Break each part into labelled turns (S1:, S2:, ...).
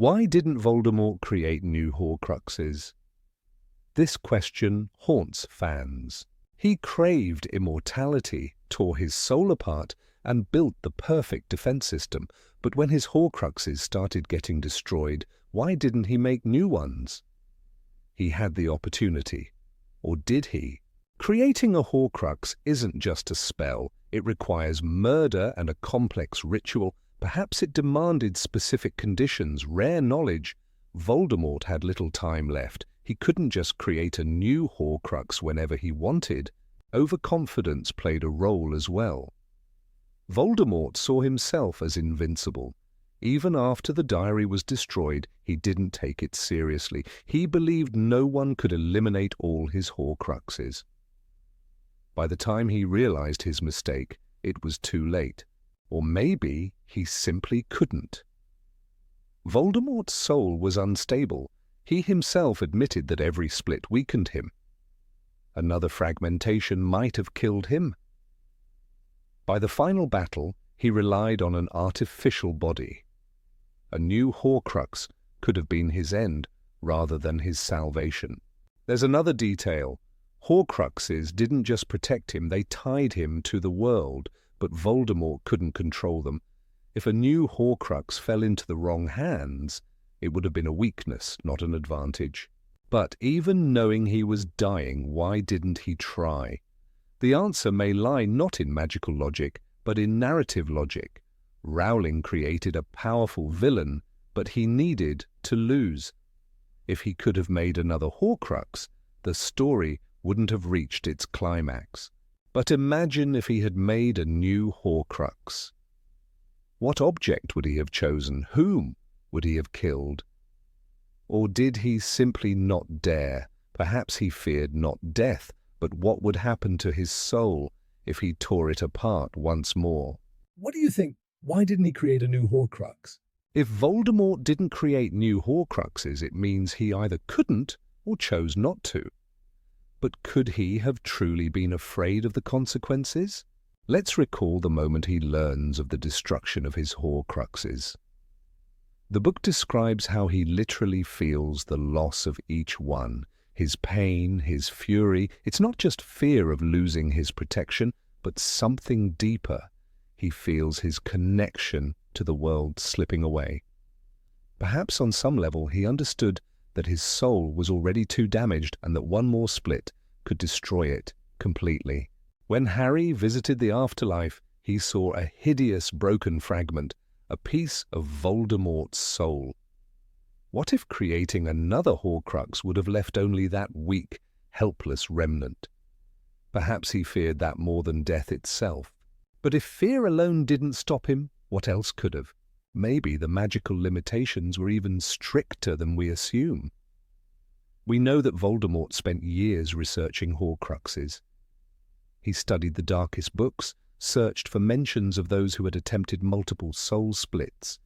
S1: Why didn't Voldemort create new Horcruxes? This question haunts fans. He craved immortality, tore his soul apart, and built the perfect defense system. But when his Horcruxes started getting destroyed, why didn't he make new ones? He had the opportunity. Or did he? Creating a Horcrux isn't just a spell. It requires murder and a complex ritual. Perhaps it demanded specific conditions, rare knowledge. Voldemort had little time left. He couldn't just create a new Horcrux whenever he wanted. Overconfidence played a role as well. Voldemort saw himself as invincible. Even after the diary was destroyed, he didn't take it seriously. He believed no one could eliminate all his Horcruxes. By the time he realized his mistake, it was too late. Or maybe he simply couldn't. Voldemort's soul was unstable. He himself admitted that every split weakened him. Another fragmentation might have killed him. By the final battle, he relied on an artificial body. A new Horcrux could have been his end rather than his salvation. There's another detail. Horcruxes didn't just protect him, they tied him to the world, but Voldemort couldn't control them. If a new Horcrux fell into the wrong hands, it would have been a weakness, not an advantage. But even knowing he was dying, why didn't he try? The answer may lie not in magical logic, but in narrative logic. Rowling created a powerful villain, but he needed to lose. If he could have made another Horcrux, the story wouldn't have reached its climax. But imagine if he had made a new Horcrux. What object would he have chosen? Whom would he have killed? Or did he simply not dare? Perhaps he feared not death, but what would happen to his soul if he tore it apart once more?
S2: What do you think? Why didn't he create a new Horcrux?
S1: If Voldemort didn't create new Horcruxes, it means he either couldn't or chose not to. But could he have truly been afraid of the consequences? Let's recall the moment he learns of the destruction of his Horcruxes. The book describes how he literally feels the loss of each one, his pain, his fury. It's not just fear of losing his protection, but something deeper. He feels his connection to the world slipping away. Perhaps on some level he understood that his soul was already too damaged and that one more split could destroy it completely. When Harry visited the afterlife, he saw a hideous broken fragment, a piece of Voldemort's soul. What if creating another Horcrux would have left only that weak, helpless remnant? Perhaps he feared that more than death itself. But if fear alone didn't stop him, what else could have? Maybe the magical limitations were even stricter than we assume. We know that Voldemort spent years researching Horcruxes. He studied the darkest books, searched for mentions of those who had attempted multiple soul splits.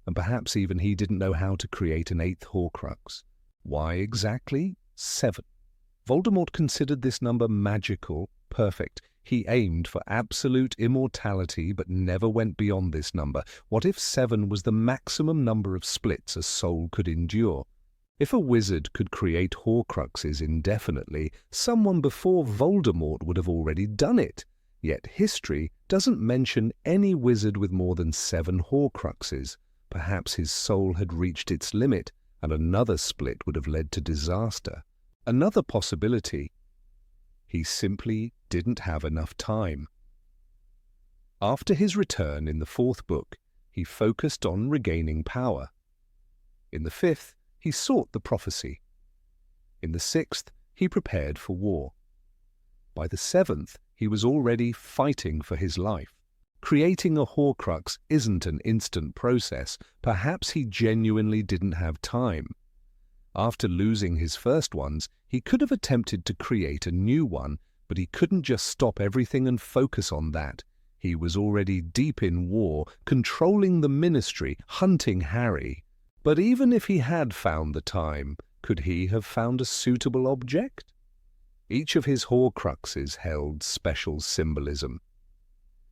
S1: And perhaps even he didn't know how to create an eighth Horcrux. Why exactly? 7. Voldemort considered this number magical, perfect. He aimed for absolute immortality, but never went beyond this number. What if 7 was the maximum number of splits a soul could endure? If a wizard could create Horcruxes indefinitely, someone before Voldemort would have already done it. Yet history doesn't mention any wizard with more than 7 Horcruxes. Perhaps his soul had reached its limit, and another split would have led to disaster. Another possibility: he simply didn't have enough time. After his return in the 4th book, he focused on regaining power. In the 5th, he sought the prophecy. In the 6th, he prepared for war. By the 7th, he was already fighting for his life. Creating a Horcrux isn't an instant process. Perhaps he genuinely didn't have time. After losing his first ones, he could have attempted to create a new one, but he couldn't just stop everything and focus on that. He was already deep in war, controlling the Ministry, hunting Harry. But even if he had found the time, could he have found a suitable object? Each of his Horcruxes held special symbolism.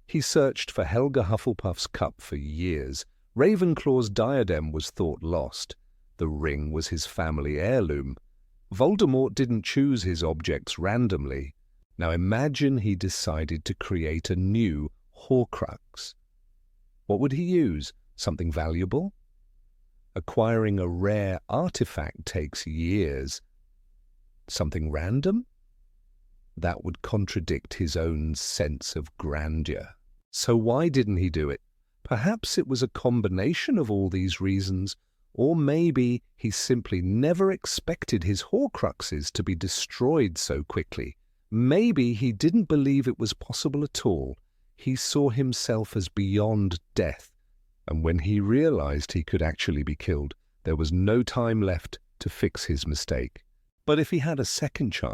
S1: He searched for Helga Hufflepuff's cup for years, Ravenclaw's diadem was thought lost. The ring was his family heirloom. Voldemort didn't choose his objects randomly. Now imagine he decided to create a new Horcrux. What would he use? Something valuable? Acquiring a rare artifact takes years. Something random? That would contradict his own sense of grandeur. So why didn't he do it? Perhaps it was a combination of all these reasons, or maybe he simply never expected his Horcruxes to be destroyed so quickly. Maybe he didn't believe it was possible at all. He saw himself as beyond death, and when he realized he could actually be killed, there was no time left to fix his mistake. But if he had a second chance,